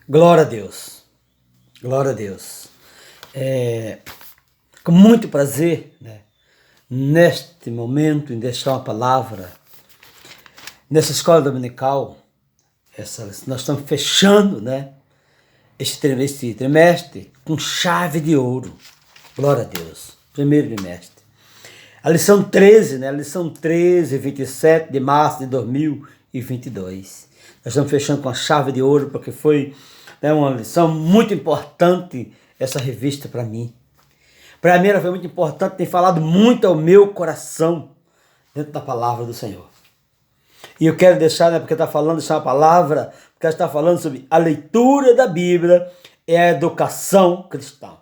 Glória a Deus, glória a Deus. Com muito prazer, né, neste momento, em deixar uma palavra, nessa escola dominical, nós estamos fechando, né, este trimestre com chave de ouro. Glória a Deus, primeiro trimestre. A lição 13, né, a lição 13, 27 de março de 2022. Nós estamos fechando com a chave de ouro, porque foi uma lição muito importante, essa revista para mim. Para mim ela foi muito importante, tem falado muito ao meu coração, dentro da palavra do Senhor. E eu quero deixar, né, porque está falando, deixar uma palavra, porque ela está falando sobre a leitura da Bíblia é a educação cristã.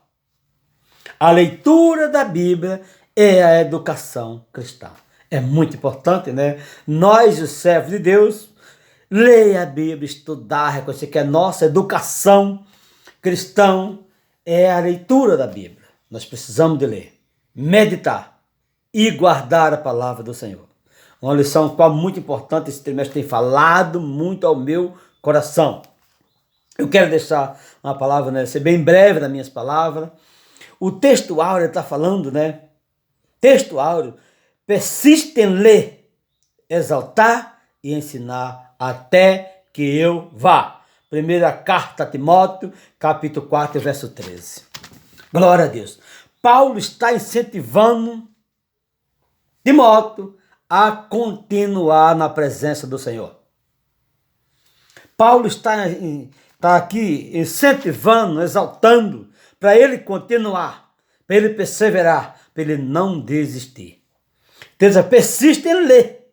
A leitura da Bíblia é a educação cristã. É muito importante, né? Nós, os servos de Deus, ler a Bíblia, estudar, reconhecer que a nossa educação cristã é a leitura da Bíblia. Nós precisamos de ler, meditar e guardar a palavra do Senhor. Uma lição qual muito importante, esse trimestre tem falado muito ao meu coração. Eu quero deixar uma palavra, né, ser bem breve nas minhas palavras. O texto áureo está falando, né? Texto áureo, persiste em ler, exaltar e ensinar até que eu vá. Primeira carta a Timóteo, capítulo 4, verso 13. Glória a Deus. Paulo está incentivando Timóteo a continuar na presença do Senhor. Paulo está aqui incentivando, exaltando, para ele continuar, para ele perseverar, para ele não desistir. Então, persiste em ler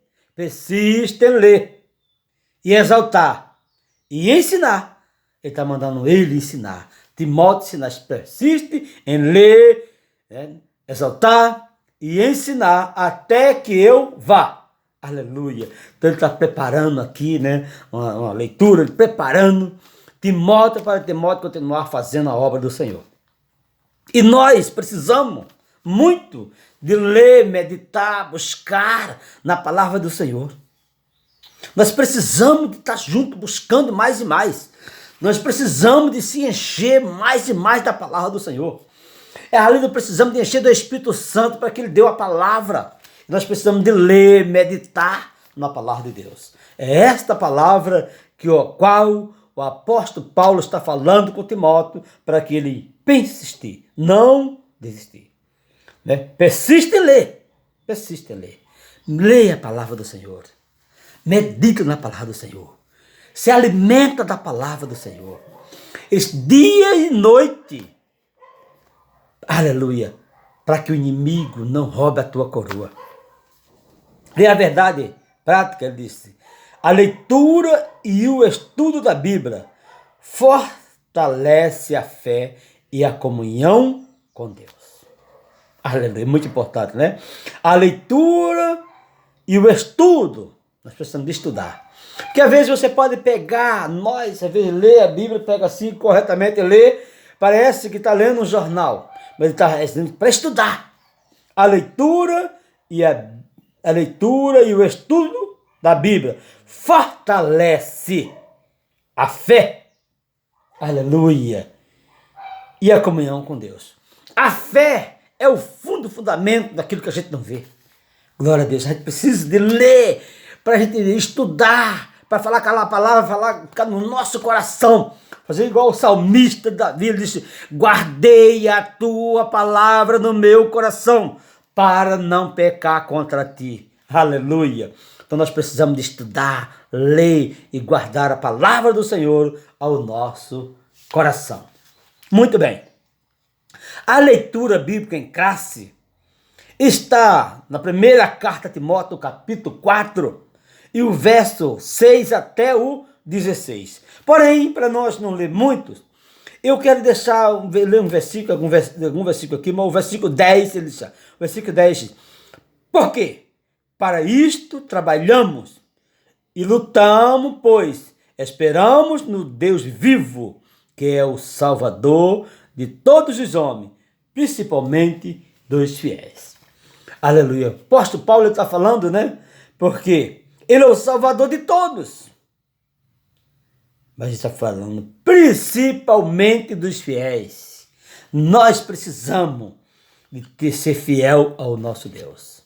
e exaltar e ensinar. Ele está mandando ele ensinar. Timóteo ensinar, persiste em ler, exaltar e ensinar até que eu vá. Aleluia. Então ele está preparando aqui, né, uma leitura, preparando Timóteo para Timóteo continuar fazendo a obra do Senhor. E nós precisamos muito de ler, meditar, buscar na palavra do Senhor. Nós precisamos de estar junto, buscando mais e mais. Nós precisamos de se encher mais e mais da palavra do Senhor. Ali nós precisamos de encher do Espírito Santo para que Ele dê a palavra. Nós precisamos de ler, meditar na palavra de Deus. É esta palavra qual o apóstolo Paulo está falando com Timóteo para que ele persistir, não desistir. Né? Persiste em ler. Leia a palavra do Senhor. Medita na palavra do Senhor. Se alimenta da palavra do Senhor. Dia e noite. Aleluia. Para que o inimigo não roube a tua coroa. E a verdade prática, ele disse, a leitura e o estudo da Bíblia fortalece a fé e a comunhão com Deus. Aleluia, muito importante, né? A leitura e o estudo, nós precisamos de estudar. Porque às vezes você pode pegar, às vezes lê a Bíblia, pega assim corretamente, lê, parece que está lendo um jornal, mas ele está para estudar. A leitura e o estudo da Bíblia fortalece a fé, aleluia, e a comunhão com Deus. A fé é o fundamento daquilo que a gente não vê. Glória a Deus, a gente precisa de ler, para a gente estudar, para falar aquela palavra, ficar no nosso coração. Fazer igual o salmista Davi, ele disse, guardei a tua palavra no meu coração, para não pecar contra ti. Aleluia. Então nós precisamos de estudar, ler e guardar a palavra do Senhor ao nosso coração. Muito bem. A leitura bíblica em classe está na primeira carta a Timóteo, capítulo 4, e o verso 6 até o 16. Porém, para nós não ler muitos, eu quero ler um versículo, algum versículo aqui, mas o versículo 10, ele diz, o versículo 10, por quê? Para isto trabalhamos e lutamos, pois esperamos no Deus vivo, que é o Salvador de todos os homens, principalmente dos fiéis. Aleluia. O apóstolo Paulo está falando, né? Porque ele é o Salvador de todos. mas está falando principalmente dos fiéis. Nós precisamos de ser fiel ao nosso Deus.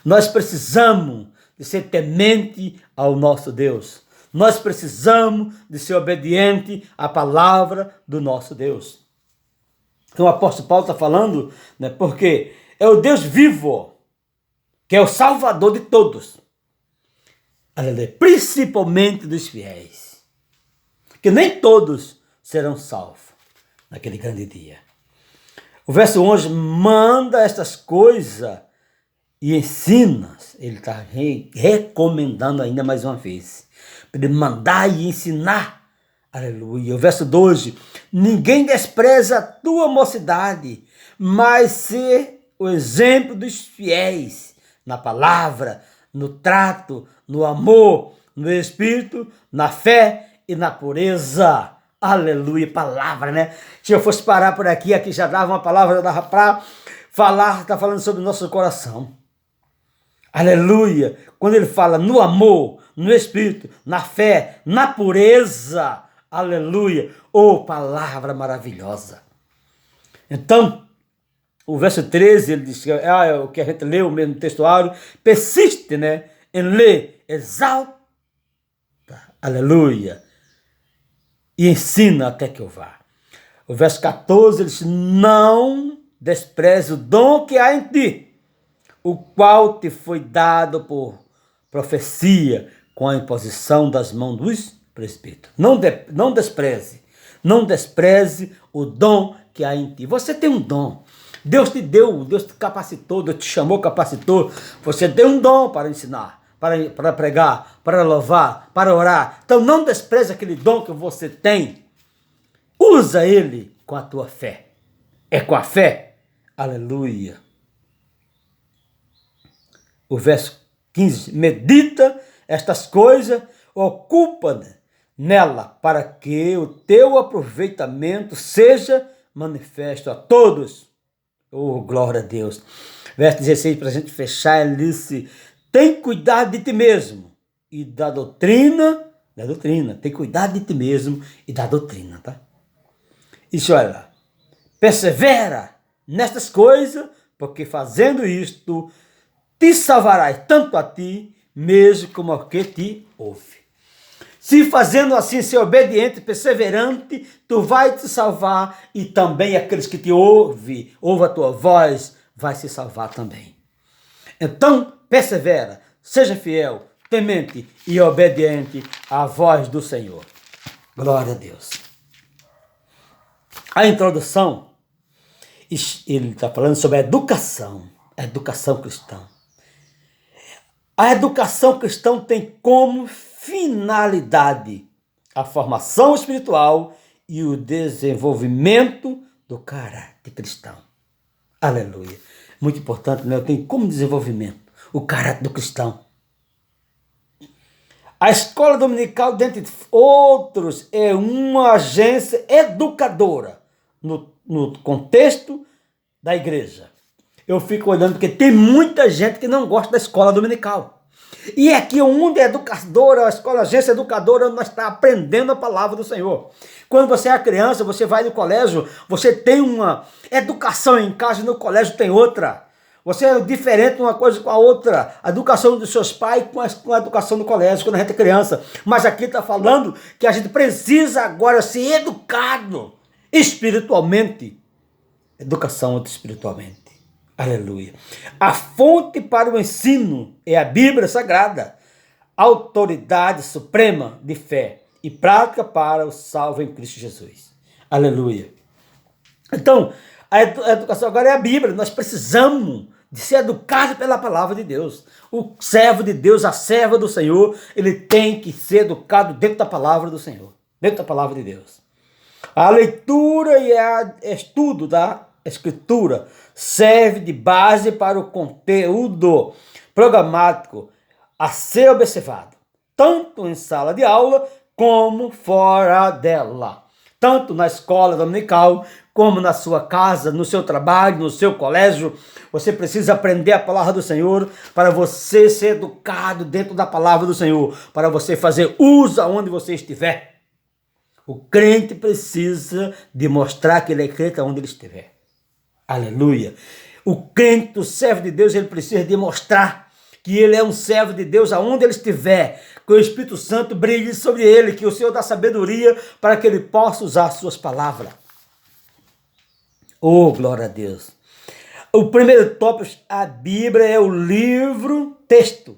Nós precisamos de ser temente ao nosso Deus. Nós precisamos de ser obediente à palavra do nosso Deus. Então o apóstolo Paulo está falando, né, porque é o Deus vivo, que é o Salvador de todos. Aleluia. Principalmente dos fiéis. Que nem todos serão salvos naquele grande dia. O verso 11 manda estas coisas e ensina. Ele está recomendando ainda mais uma vez. Para ele mandar e ensinar. Aleluia. O verso 12. Ninguém despreza a tua mocidade, mas ser o exemplo dos fiéis na palavra, no trato, no amor, no espírito, na fé e na pureza. Aleluia, palavra, né? Se eu fosse parar por aqui já dava uma palavra, já dava para falar, está falando sobre o nosso coração. Aleluia, quando ele fala no amor, no espírito, na fé, na pureza, aleluia, oh, palavra maravilhosa. Então, o verso 13, ele diz, o que a gente leu mesmo no textuário, persiste, né, em ler, exalta, aleluia, e ensina até que eu vá. O verso 14, ele diz, não despreze o dom que há em ti, o qual te foi dado por profecia com a imposição das mãos dos presbíteros. Não despreze o dom que há em ti. Você tem um dom. Deus te deu, Deus te capacitou, Deus te chamou, capacitou. Você tem um dom para ensinar, para pregar, para louvar, para orar. Então não despreze aquele dom que você tem. Usa ele com a tua fé. É com a fé. Aleluia. O verso 15. Medita estas coisas, ocupa nela, para que o teu aproveitamento seja manifesto a todos. Oh, glória a Deus. Verso 16, para a gente fechar, ele disse, tem cuidado de ti mesmo e da doutrina, tem cuidado de ti mesmo e da doutrina, tá? Isso, olha lá, persevera nestas coisas, porque fazendo isto, te salvarás tanto a ti, mesmo como ao que te ouve. Se fazendo assim, ser obediente, perseverante, tu vai te salvar e também aqueles que te ouvem a tua voz, vai se salvar também. Então, persevera, seja fiel, temente e obediente à voz do Senhor. Glória a Deus. A introdução, ele está falando sobre a educação cristã. A educação cristã tem como finalidade a formação espiritual e o desenvolvimento do caráter cristão. Aleluia. Muito importante, né? Tem como desenvolvimento o caráter do cristão. A escola dominical, dentre outros, é uma agência educadora no contexto da igreja. Eu fico olhando porque tem muita gente que não gosta da escola dominical. E aqui onde é educadora, a escola, a agência educadora, nós estamos aprendendo a palavra do Senhor. Quando você é criança, você vai no colégio, você tem uma educação em casa e no colégio tem outra. Você é diferente uma coisa com a outra. A educação dos seus pais com a educação do colégio, quando a gente é criança. Mas aqui está falando que a gente precisa agora ser educado espiritualmente. Educação espiritualmente. Aleluia. A fonte para o ensino é a Bíblia Sagrada, autoridade suprema de fé e prática para o salvo em Cristo Jesus. Aleluia. Então, a educação agora é a Bíblia. Nós precisamos de ser educados pela palavra de Deus. O servo de Deus, a serva do Senhor, ele tem que ser educado dentro da palavra do Senhor, dentro da palavra de Deus. A leitura e o estudo da Escritura serve de base para o conteúdo programático a ser observado, tanto em sala de aula como fora dela, tanto na escola dominical como na sua casa, no seu trabalho, no seu colégio. Você precisa aprender a palavra do Senhor para você ser educado dentro da palavra do Senhor, para você fazer uso aonde você estiver. O crente precisa demonstrar que ele é crente aonde ele estiver. Aleluia. O crente, o servo de Deus, ele precisa demonstrar que ele é um servo de Deus aonde ele estiver, que o Espírito Santo brilhe sobre ele, que o Senhor dá sabedoria para que ele possa usar as suas palavras. Oh, glória a Deus. O primeiro tópico, a Bíblia é o livro texto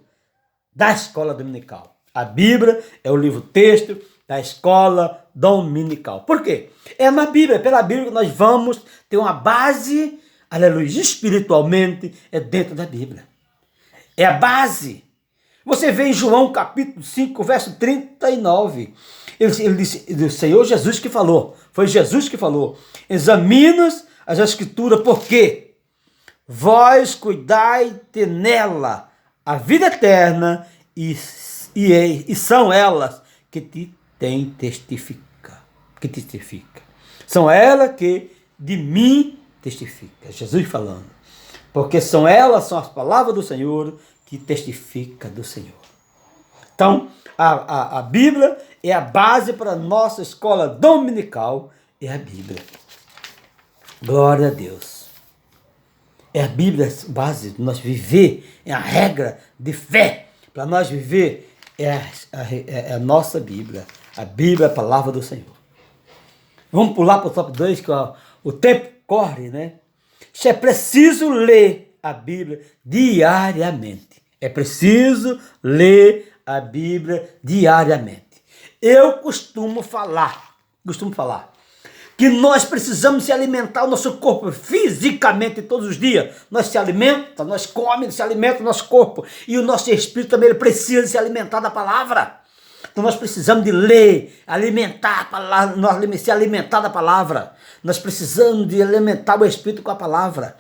da escola dominical. A Bíblia é o livro texto da escola dominical. Por quê? É na Bíblia, pela Bíblia que nós vamos ter uma base, aleluia, espiritualmente, é dentro da Bíblia. É a base. Você vê em João capítulo 5, verso 39. Ele disse, do Senhor Jesus que falou. Foi Jesus que falou. Examina as escrituras, porque vós cuidai de nela a vida eterna e são elas que te testifica. São elas que de mim testifica. Jesus falando. Porque são elas, são as palavras do Senhor que testifica do Senhor. Então, a Bíblia é a base para a nossa escola dominical, é a Bíblia. Glória a Deus. É a Bíblia a base de nós viver, é a regra de fé. Para nós viver, é a nossa Bíblia. A Bíblia é a palavra do Senhor. Vamos pular para o top 2, que o tempo corre, né? Isso é preciso ler a Bíblia diariamente. É preciso ler a Bíblia diariamente. Eu costumo falar que nós precisamos se alimentar o nosso corpo fisicamente todos os dias. Nós se alimenta, nós comemos, se alimenta o nosso corpo. E o nosso espírito também ele precisa se alimentar da palavra. Então nós precisamos de ler, alimentar a palavra, se alimentar da palavra. Nós precisamos de alimentar o espírito com a palavra.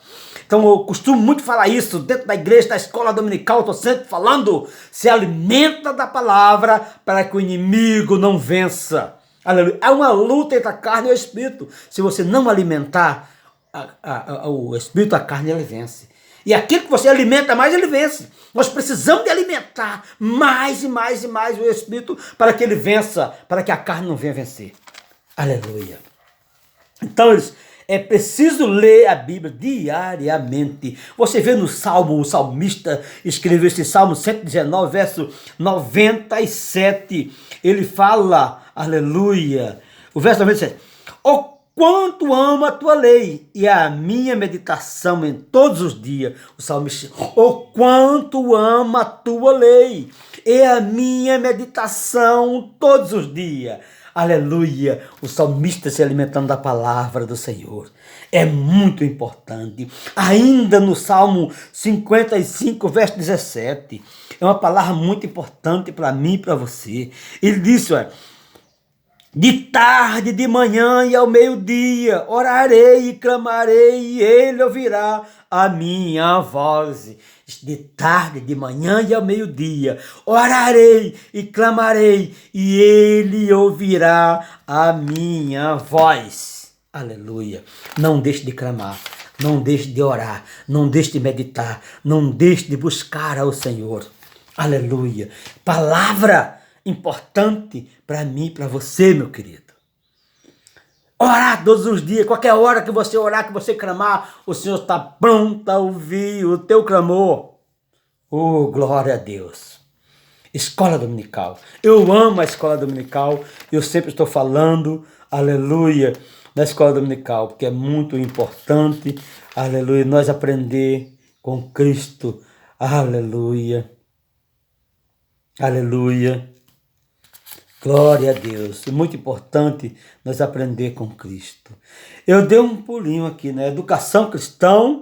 Então eu costumo muito falar isso dentro da igreja, da escola dominical, estou sempre falando, se alimenta da palavra para que o inimigo não vença. Aleluia. Há uma luta entre a carne e o espírito. Se você não alimentar o espírito, a carne ele vence. E aquilo que você alimenta mais, ele vence. Nós precisamos de alimentar mais e mais e mais o espírito para que ele vença, para que a carne não venha vencer. Aleluia. Então, é preciso ler a Bíblia diariamente. Você vê no Salmo, o salmista escreveu esse Salmo 119, verso 97. Ele fala, aleluia, o verso 97. O quanto amo a tua lei e a minha meditação em todos os dias. O salmista, o quanto amo a tua lei e a minha meditação todos os dias. Aleluia, o salmista se alimentando da palavra do Senhor. É muito importante. Ainda no Salmo 55, verso 17, é uma palavra muito importante para mim e para você. Ele disse, olha, de tarde, de manhã e ao meio-dia, orarei e clamarei e ele ouvirá a minha voz. De tarde, de manhã e ao meio-dia, orarei e clamarei e ele ouvirá a minha voz. Aleluia. Não deixe de clamar, não deixe de orar, não deixe de meditar, não deixe de buscar ao Senhor. Aleluia. Palavra importante para mim e para você, meu querido. Orar todos os dias, qualquer hora que você orar, que você clamar, o Senhor está pronto a ouvir o teu clamor. Oh, glória a Deus. Escola dominical. Eu amo a escola dominical. Eu sempre estou falando, aleluia, da escola dominical, porque é muito importante, aleluia, nós aprender com Cristo. Aleluia. Aleluia. Glória a Deus. É muito importante nós aprender com Cristo. Eu dei um pulinho aqui, né? Educação cristã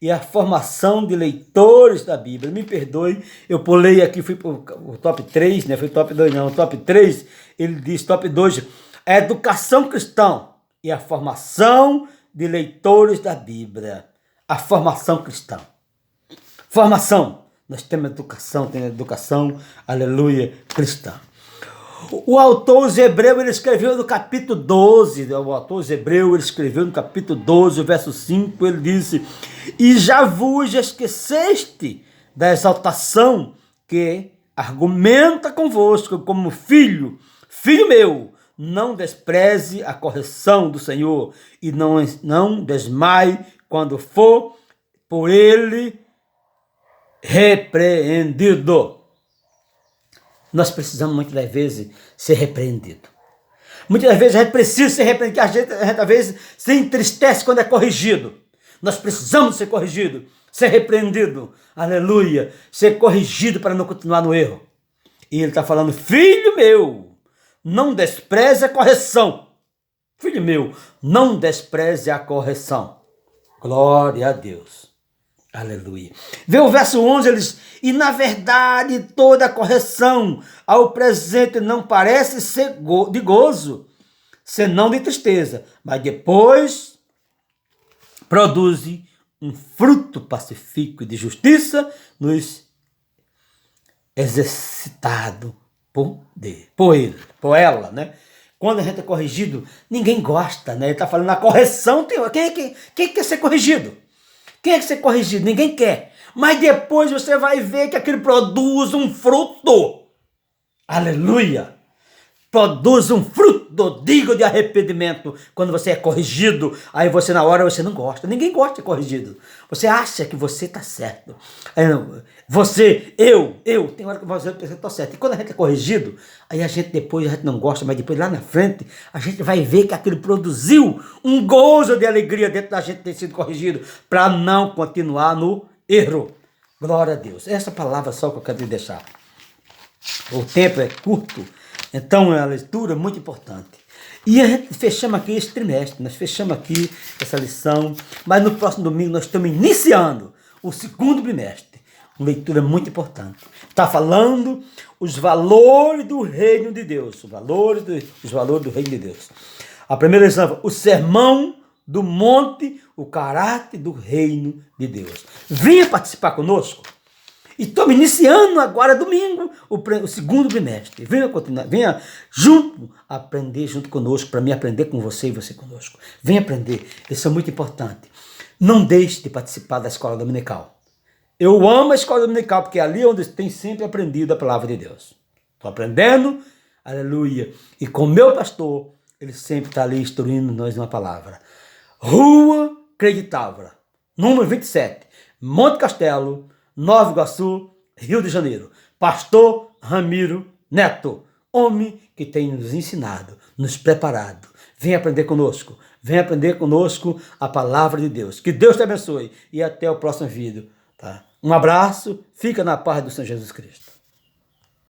e a formação de leitores da Bíblia. Me perdoe, eu pulei aqui, fui para o top 3, né? Foi top 2 não, o top 3, ele diz top 2, a educação cristã e a formação de leitores da Bíblia. A formação cristã. Formação. Nós temos educação, aleluia, cristã. O autor os Hebreus, ele escreveu no capítulo 12, o autor os Hebreus, ele escreveu no capítulo 12, o verso 5, ele disse, e já vos esqueceste da exaltação que argumenta convosco como filho meu, não despreze a correção do Senhor e não desmaie quando for por ele repreendido. Nós precisamos muitas das vezes ser repreendidos. Muitas das vezes a gente precisa ser repreendido, a gente às vezes se entristece quando é corrigido. Nós precisamos ser corrigidos, ser repreendido, aleluia, ser corrigido para não continuar no erro. E ele está falando, filho meu, não despreze a correção. Filho meu, não despreze a correção. Glória a Deus. Aleluia. Vê o verso 11, ele diz, e na verdade toda correção ao presente não parece ser de gozo, senão de tristeza, mas depois produz um fruto pacífico e de justiça nos exercitado por ela, né? Quando a gente é corrigido, ninguém gosta, né? Ele está falando na correção, quem quer ser corrigido? Quem é que ser corrigido? Ninguém quer. Mas depois você vai ver que aquilo produz um fruto. Aleluia! Produz um fruto digno de arrependimento quando você é corrigido. Aí você na hora você não gosta. Ninguém gosta de corrigido. Você acha que você está certo. Tem hora que você pensa que estou certo. E quando a gente é corrigido, aí a gente não gosta, mas depois lá na frente a gente vai ver que aquilo produziu um gozo de alegria dentro da gente ter sido corrigido para não continuar no erro. Glória a Deus. Essa palavra só que eu quero te deixar. O tempo é curto. Então é uma leitura muito importante. E a gente fechamos aqui esse trimestre, nós fechamos aqui essa lição, mas no próximo domingo nós estamos iniciando o segundo trimestre. Uma leitura muito importante. Está falando os valores do reino de Deus. Os valores do reino de Deus. A primeira lição, o sermão do monte, o caráter do reino de Deus. Venha participar conosco. E estamos iniciando agora, domingo, o segundo trimestre. Venha continuar, venha aprender junto conosco, para mim aprender com você e você conosco. Venha aprender, isso é muito importante. Não deixe de participar da escola dominical. Eu amo a escola dominical, porque é ali onde tem sempre aprendido a palavra de Deus. Estou aprendendo, aleluia. E com o meu pastor, ele sempre está ali instruindo nós uma palavra. Rua Creditável, número 27, Monte Castelo, Nova Iguaçu, Rio de Janeiro. Pastor Ramiro Neto, homem que tem nos ensinado, nos preparado. Vem aprender conosco. Vem aprender conosco a palavra de Deus. Que Deus te abençoe e até o próximo vídeo. Tá? Um abraço. Fica na paz do Senhor Jesus Cristo.